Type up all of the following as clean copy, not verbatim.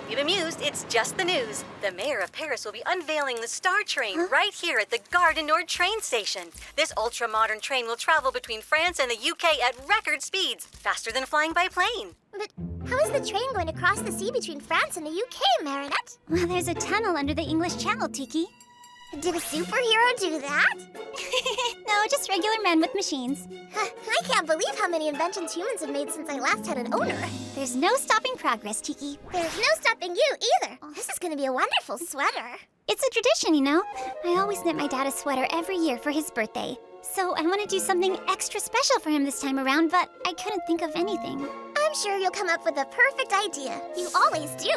Don't be bemused, it's just the news. The mayor of Paris will be unveiling the Star Train right here at the Gare du Nord train station. This ultra-modern train will travel between France and the UK at record speeds, faster than flying by plane. But how is the train going to cross the sea between France and the UK, Marinette? Well, there's a tunnel under the English Channel, Tiki. Did a superhero do that? No, just regular men with machines. I can't believe how many inventions humans have made since I last had an owner. There's no stopping progress, Tiki. There's no stopping you either. This is gonna be a wonderful sweater. It's a tradition, you know. I always knit my dad a sweater every year for his birthday. So I want to do something extra special for him this time around, but I couldn't think of anything. I'm sure you'll come up with a perfect idea. You always do.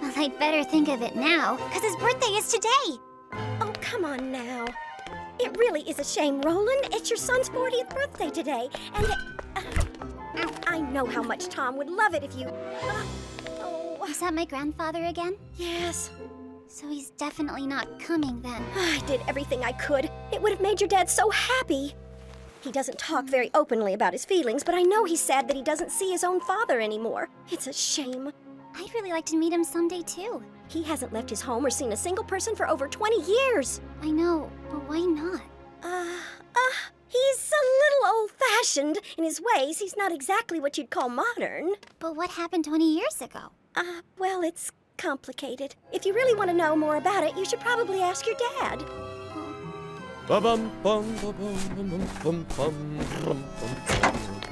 Well, I'd better think of it now, because his birthday is today. Oh, come on now. It really is a shame, Roland. It's your son's 40th birthday today, and I know how much Tom would love it if you... Is that my grandfather again? Yes. So he's definitely not coming then. I did everything I could. It would have made your dad so happy. He doesn't talk very openly about his feelings, but I know he's sad that he doesn't see his own father anymore. It's a shame. I'd really like to meet him someday, too. He hasn't left his home or seen a single person for over 20 years. I know, but why not? He's a little old-fashioned in his ways. He's not exactly what you'd call modern. But what happened 20 years ago? Well, it's complicated. If you really want to know more about it, you should probably ask your dad.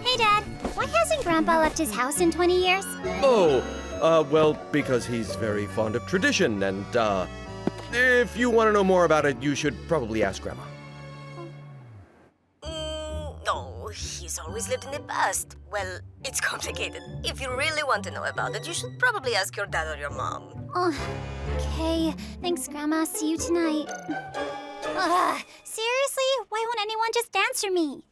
Hey, Dad. Why hasn't Grandpa left his house in 20 years? Well, because he's very fond of tradition, and, if you want to know more about it, you should probably ask Grandma. No, he's always lived in the past. Well, it's complicated. If you really want to know about it, you should probably ask your dad or your mom. Oh, okay. Thanks, Grandma. See you tonight. Seriously? Why won't anyone just answer me?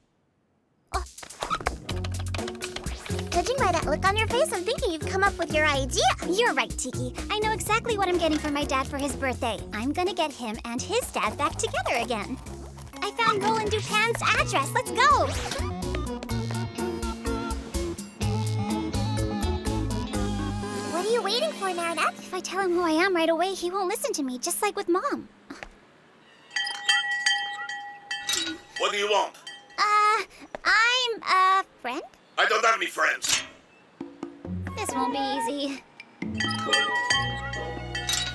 Judging by that look on your face, I'm thinking you've come up with your idea. You're right, Tiki. I know exactly what I'm getting for my dad for his birthday. I'm gonna get him and his dad back together again. I found Roland Dupin's address. Let's go! What are you waiting for, Marinette? If I tell him who I am right away, he won't listen to me, just like with Mom. What do you want? I'm a friend? I don't have any friends. This won't be easy.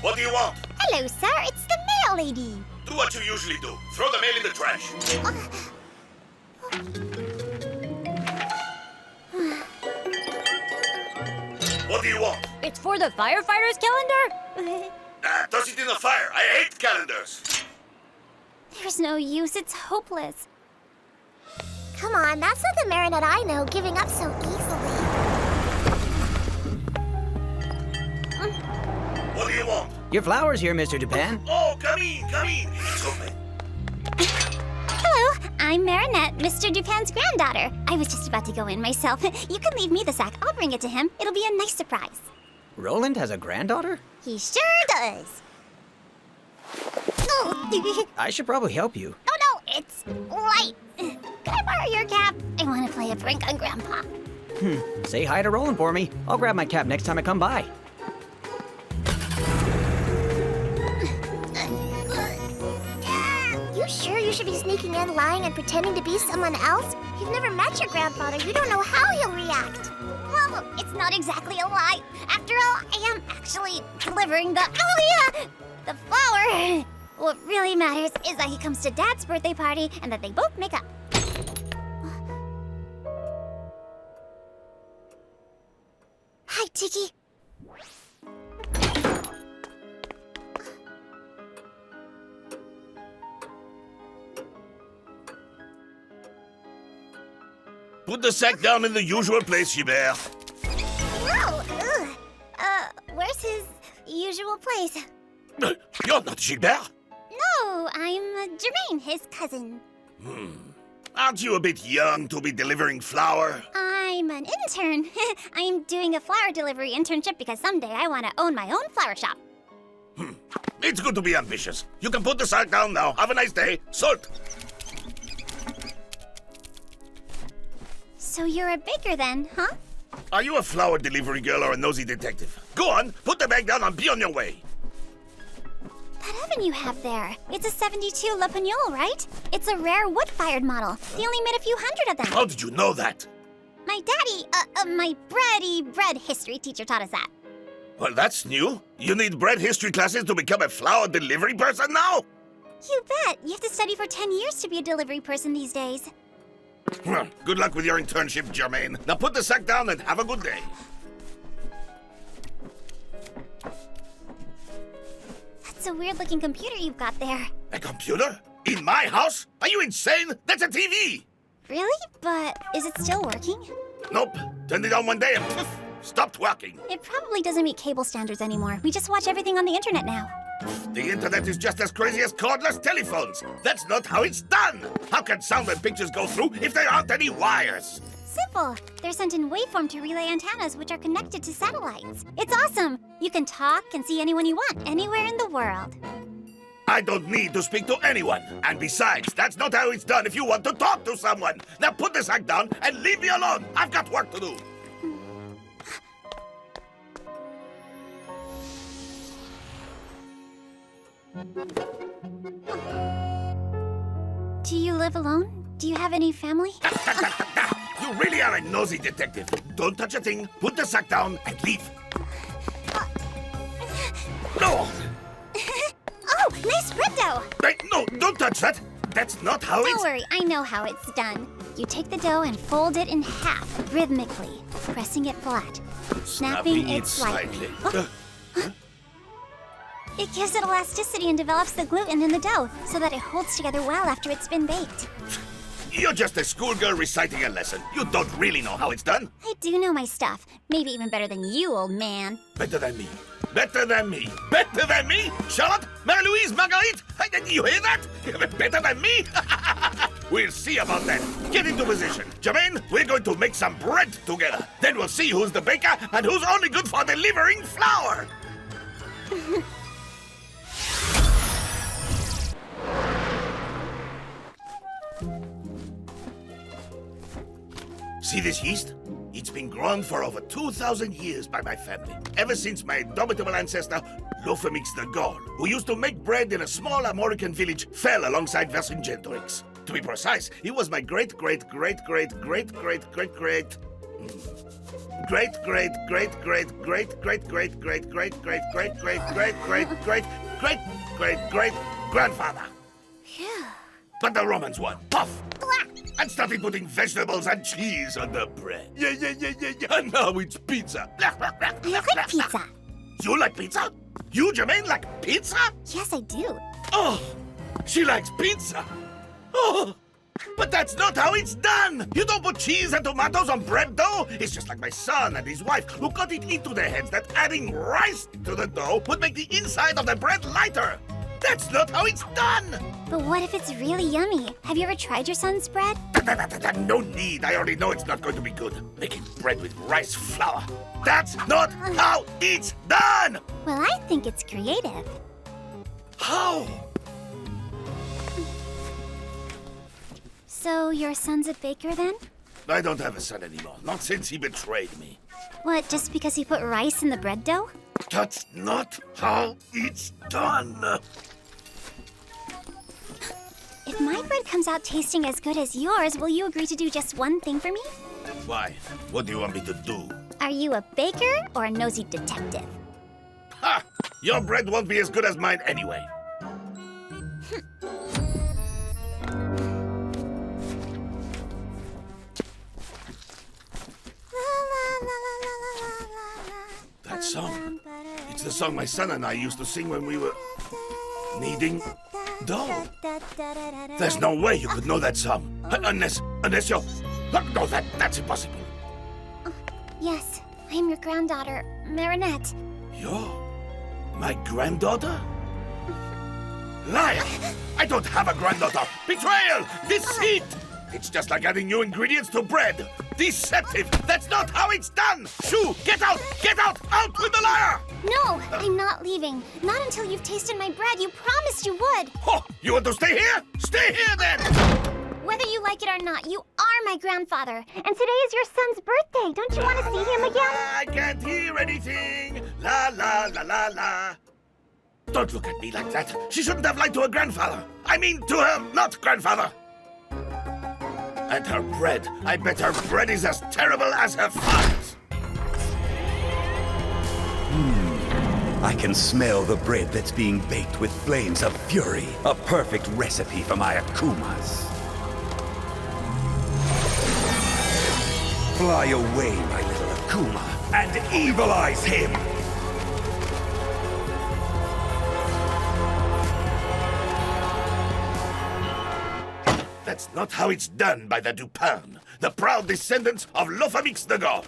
What do you want? Hello, sir. It's the mail lady. Do what you usually do. Throw the mail in the trash. What do you want? It's for the firefighter's calendar? Toss it in the fire. I hate calendars. There's no use. It's hopeless. Come on, that's not the Marinette I know, giving up so easily. What do you want? Your flowers here, Mr. Dupin. Oh, come in, come in. It's open. Hello, I'm Marinette, Mr. Dupin's granddaughter. I was just about to go in myself. You can leave me the sack. I'll bring it to him. It'll be a nice surprise. Roland has a granddaughter? He sure does. Oh, I should probably help you. no, it's light. Can I borrow your cap? I want to play a prank on Grandpa. Say hi to Roland for me. I'll grab my cap next time I come by. You sure you should be sneaking in, lying, and pretending to be someone else? You've never met your grandfather. You don't know how he'll react. Well, it's not exactly a lie. After all, I am actually delivering the flower. What really matters is that he comes to Dad's birthday party and that they both make up. Hi, Tiki. Put the sack down in the usual place, Gilbert. No, where's his usual place? You're not Gilbert. No, I'm Jermaine, his cousin. Aren't you a bit young to be delivering flour? I'm an intern. I'm doing a flower delivery internship because someday I want to own my own flower shop. It's good to be ambitious. You can put the sack down now. Have a nice day. Salt. So you're a baker then, huh? Are you a flower delivery girl or a nosy detective? Go on, put the bag down and be on your way. That oven you have there, it's a 72 Le Pagnol, right? It's a rare wood-fired model. They only made a few hundred of them. How did you know that? My daddy, my bread history teacher taught us that. Well, that's new. You need bread history classes to become a flower delivery person now? You bet. You have to study for 10 years to be a delivery person these days. Well, good luck with your internship, Jermaine. Now put the sack down and have a good day. That's a weird-looking computer you've got there. A computer? In my house? Are you insane? That's a TV! Really? But is it still working? Nope. Turned it on one day and poof, stopped working. It probably doesn't meet cable standards anymore. We just watch everything on the internet now. The internet is just as crazy as cordless telephones. That's not how it's done. How can sound and pictures go through if there aren't any wires? Simple. They're sent in waveform to relay antennas, which are connected to satellites. It's awesome. You can talk and see anyone you want, anywhere in the world. I don't need to speak to anyone. And besides, that's not how it's done if you want to talk to someone. Now put the sack down and leave me alone. I've got work to do. Do you live alone? Do you have any family? You really are a nosy detective. Don't touch a thing, put the sack down, and leave. No! Oh, nice spread dough! Hey, no, don't touch that. That's not how Don't it's... worry, I know how it's done. You take the dough and fold it in half, rhythmically, pressing it flat, snapping it slightly. It gives it elasticity and develops the gluten in the dough so that it holds together well after it's been baked. You're just a schoolgirl reciting a lesson. You don't really know how it's done. I do know my stuff. Maybe even better than you, old man. Better than me. Better than me. Better than me? Charlotte? Marie-Louise? Marguerite? You hear that? Better than me? We'll see about that. Get into position. Jermaine, we're going to make some bread together. Then we'll see who's the baker and who's only good for delivering flour. See this yeast? It's been grown for over 2,000 years by my family. Ever since my indomitable ancestor, Lophamix the Gaul, who used to make bread in a small Armorican village, fell alongside Vercingetorix. To be precise, he was my great-great-great-great-great-great-great-great-great-great-great-great-great-great-great-great-great-grandfather. But the Romans won. Puff! And started putting vegetables and cheese on the bread. Yeah. And now it's pizza. I like pizza. You like pizza? You, Jermaine, like pizza? Yes, I do. Oh, she likes pizza. Oh, but that's not how it's done. You don't put cheese and tomatoes on bread dough. It's just like my son and his wife who got it into their heads that adding rice to the dough would make the inside of the bread lighter. That's not how it's done! But what if it's really yummy? Have you ever tried your son's bread? No need. I already know it's not going to be good. Making bread with rice flour. That's not how it's done! Well, I think it's creative. How? So your son's a baker then? I don't have a son anymore. Not since he betrayed me. What, just because he put rice in the bread dough? That's not how it's done. If my bread comes out tasting as good as yours, will you agree to do just one thing for me? Why? What do you want me to do? Are you a baker or a nosy detective? Ha! Your bread won't be as good as mine anyway. That song. It's the song my son and I used to sing when we were kneading dough. There's no way you could know that song. Unless you're... No, that's impossible. Yes, I'm your granddaughter, Marinette. You're my granddaughter? Liar! I don't have a granddaughter! Betrayal! Deceit! It's just like adding new ingredients to bread. Deceptive! That's not how it's done! Shoo! Get out! Get out! Out with the liar! No, I'm not leaving. Not until you've tasted my bread. You promised you would. Oh, you want to stay here? Stay here then! Whether you like it or not, you are my grandfather, and today is your son's birthday. Don't you want to see him again? I can't hear anything. La la la la la. Don't look at me like that. She shouldn't have lied to her grandfather. I mean to her not grandfather. And her bread. I bet her bread is as terrible as her father's. I can smell the bread that's being baked with flames of fury. A perfect recipe for my Akumas. Fly away, my little Akuma, and evilize him! That's not how it's done by the Dupin, the proud descendants of Lofamix the God.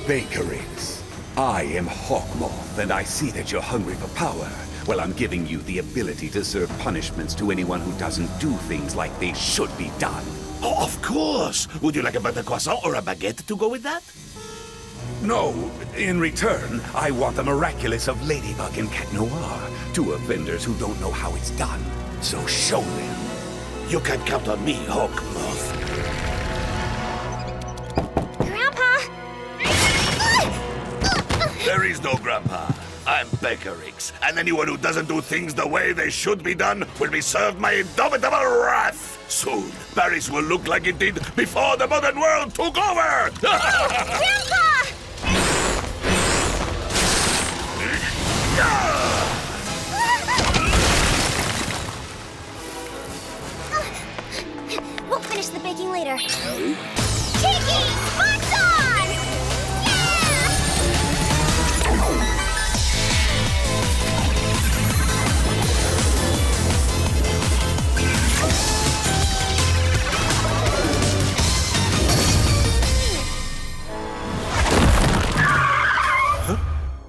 BAKERIX. I am Hawk Moth, and I see that you're hungry for power. Well, I'm giving you the ability to serve punishments to anyone who doesn't do things like they should be done. Oh, of course! Would you like a butter croissant or a baguette to go with that? No, in return, I want the Miraculous of Ladybug and Cat Noir. Two offenders who don't know how it's done. So show them. You can count on me, Hawk Moth. Grandpa! There is no Grandpa. I'm BAKERIX, and anyone who doesn't do things the way they should be done will be served my indomitable wrath. Soon, Paris will look like it did before the modern world took over! Grandpa! We'll finish the baking later. Tiki! Sparks on!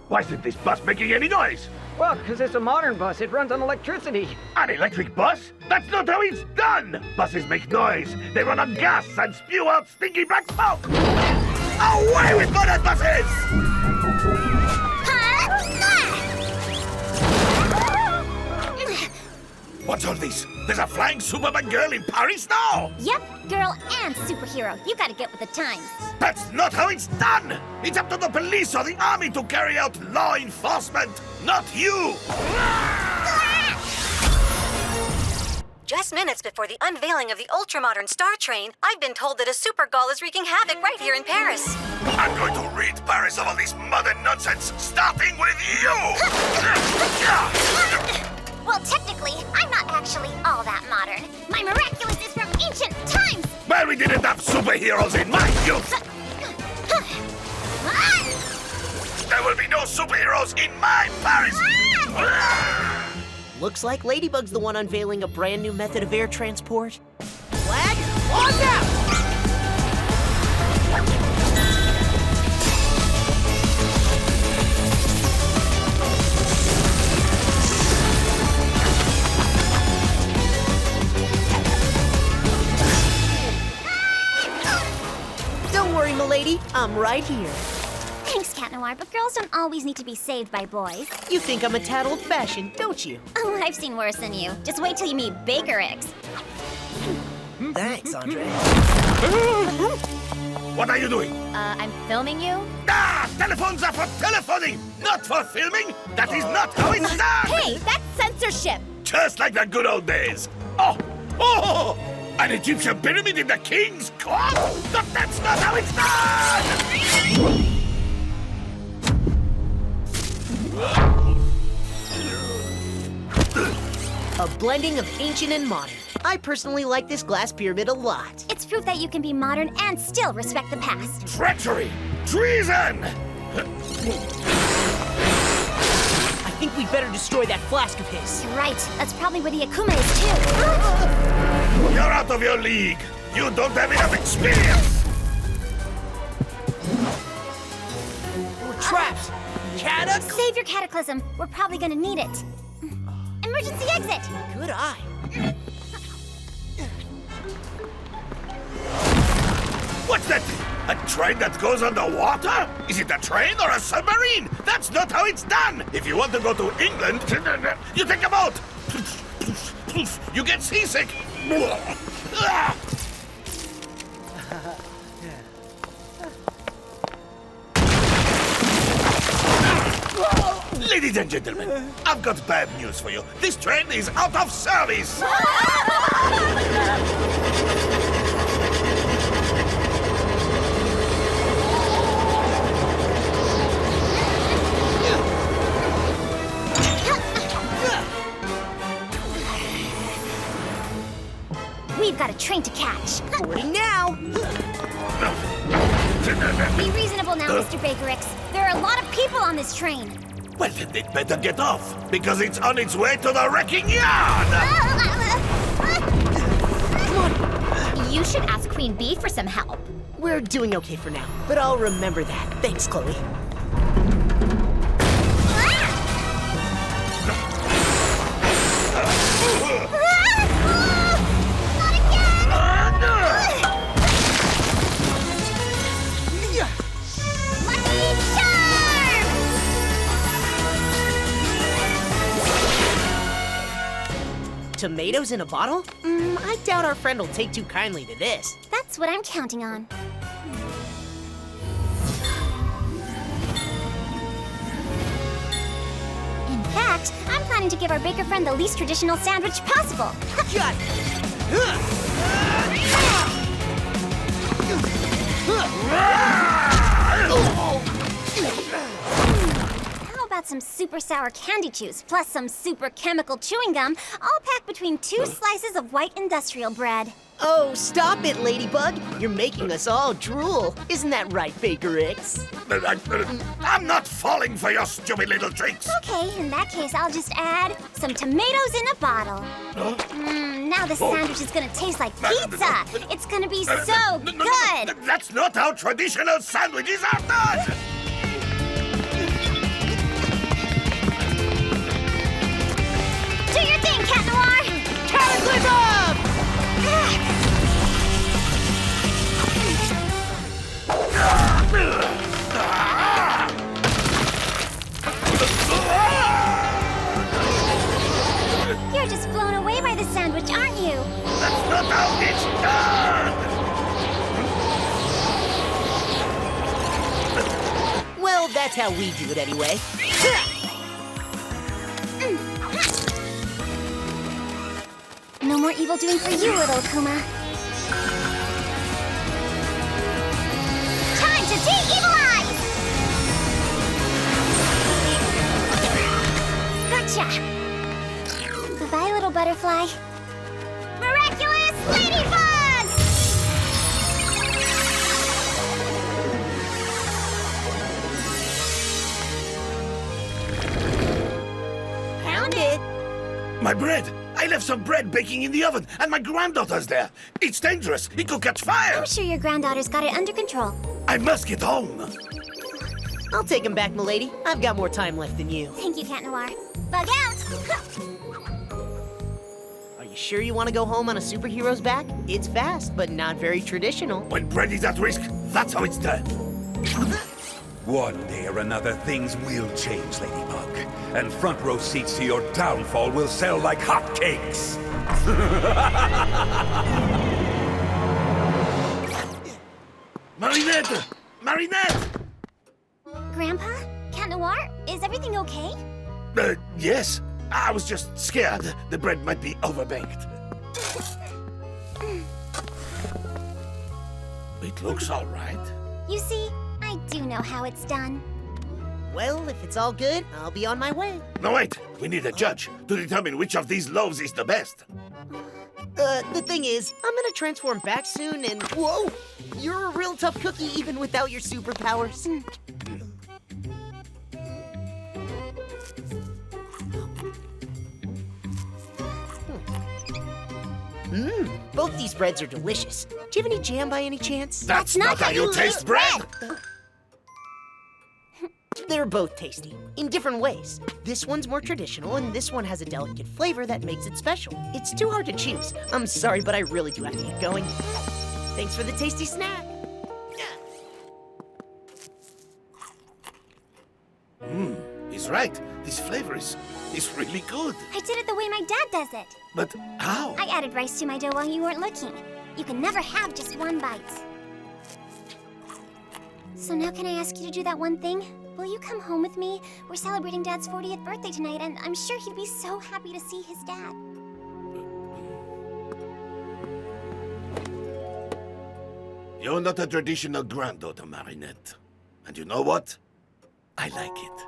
Why isn't this bus making any noise? Well, because it's a modern bus. It runs on electricity. An electric bus? That's not how it's done! Buses make noise. They run on gas and spew out stinky black smoke. Away with modern buses! What's all this? There's a flying Superman girl in Paris now? Yep, girl and superhero. You gotta get with the times. That's not how it's done! It's up to the police or the army to carry out law enforcement, not you! Just minutes before the unveiling of the ultramodern Star Train, I've been told that a Supergirl is wreaking havoc right here in Paris. I'm going to rid Paris of all this modern nonsense, starting with you! Well, technically, I'm not actually all that modern. My Miraculous is from ancient times! Well, we didn't have superheroes in my youth! There will be no superheroes in my Paris! Looks like Ladybug's the one unveiling a brand new method of air transport. Flag, on out! Don't worry, m'lady. I'm right here. Thanks, Cat Noir, but girls don't always need to be saved by boys. You think I'm a tad old-fashioned, don't you? Oh, I've seen worse than you. Just wait till you meet BAKERIX. Thanks, Andre. What are you doing? I'm filming you? Ah! Telephones are for telephoning, not for filming! That is not how it's done! Hey, that's censorship! Just like the good old days. Oh! Oh! An Egyptian pyramid in the king's court? But that's not how it's done! A blending of ancient and modern. I personally like this glass pyramid a lot. It's proof that you can be modern and still respect the past. Treachery! Treason! I think we'd better destroy that flask of his. You're right. That's probably where the Akuma is, too. You're out of your league. You don't have enough experience. We're trapped. Catac! Save your cataclysm. We're probably gonna need it. Emergency exit! Good eye. What's that thing? A train that goes underwater? Is it a train or a submarine? That's not how it's done. If you want to go to England, you take a boat. poof, you get seasick. Ladies and gentlemen, I've got bad news for you. This train is out of service. We've got a train to catch. Boarding now. Be reasonable now, Mr. BAKERIX. There are a lot of people on this train. Well, then they'd better get off, because it's on its way to the wrecking yard! You should ask Queen Bee for some help. We're doing okay for now, but I'll remember that. Thanks, Chloe. Not again! Lucky charm! Tomatoes in a bottle? I doubt our friend will take too kindly to this. That's what I'm counting on. In fact, I'm planning to give our baker friend the least traditional sandwich possible. Got How about some super sour candy chews plus some super chemical chewing gum, all packed between 2 slices of white industrial bread? Oh, stop it, Ladybug. You're making us all drool. Isn't that right, BAKERIX? I'm not falling for your stupid little tricks. Okay, in that case, I'll just add some tomatoes in a bottle. Now the sandwich is gonna taste like pizza. It's gonna be so good. That's not how traditional sandwiches are done. Do your thing, Cat Noir! Cataclysm! You're just blown away by the sandwich, aren't you? That's not how it's done. Well, that's how we do it anyway. No more evil doing for you, little Akuma. Time to de-evilize! Gotcha! Bye-bye, little butterfly. Miraculous Ladybug! Found it! My bread! I left some bread baking in the oven, and my granddaughter's there. It's dangerous. It could catch fire. I'm sure your granddaughter's got it under control. I must get home. I'll take him back, milady. I've got more time left than you. Thank you, Cat Noir. Bug out! Are you sure you want to go home on a superhero's back? It's fast, but not very traditional. When bread is at risk, that's how it's done. One day or another, things will change, Ladybug. And front row seats to your downfall will sell like hotcakes. Marinette! Marinette! Grandpa? Cat Noir? Is everything okay? Yes. I was just scared the bread might be overbaked. It looks all right. You see, I do know how it's done. Well, if it's all good, I'll be on my way. No, wait. We need a judge to determine which of these loaves is the best. The thing is, I'm gonna transform back soon and... Whoa! You're a real tough cookie even without your superpowers. Both these breads are delicious. Do you have any jam by any chance? That's not how you taste bread! They're both tasty, in different ways. This one's more traditional, and this one has a delicate flavor that makes it special. It's too hard to choose. I'm sorry, but I really do have to get going. Thanks for the tasty snack. Is He's right. This flavor is really good. I did it the way my dad does it. But how? I added rice to my dough while you weren't looking. You can never have just one bite. So now can I ask you to do that one thing? Will you come home with me? We're celebrating Dad's 40th birthday tonight, and I'm sure he'd be so happy to see his dad. You're not a traditional granddaughter, Marinette. And you know what? I like it.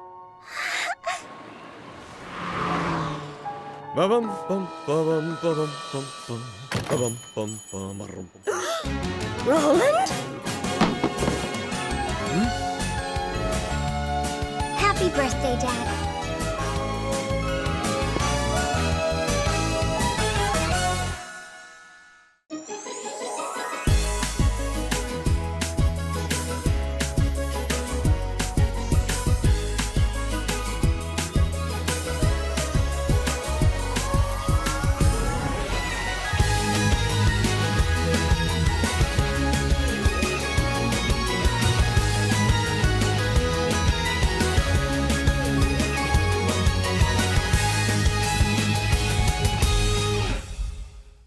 Ba-bum, bum, ba-bum, ba-bum, bum, bum, ba-bum, bum, bum, ba-rum, bum. Roland? Happy birthday, Dad.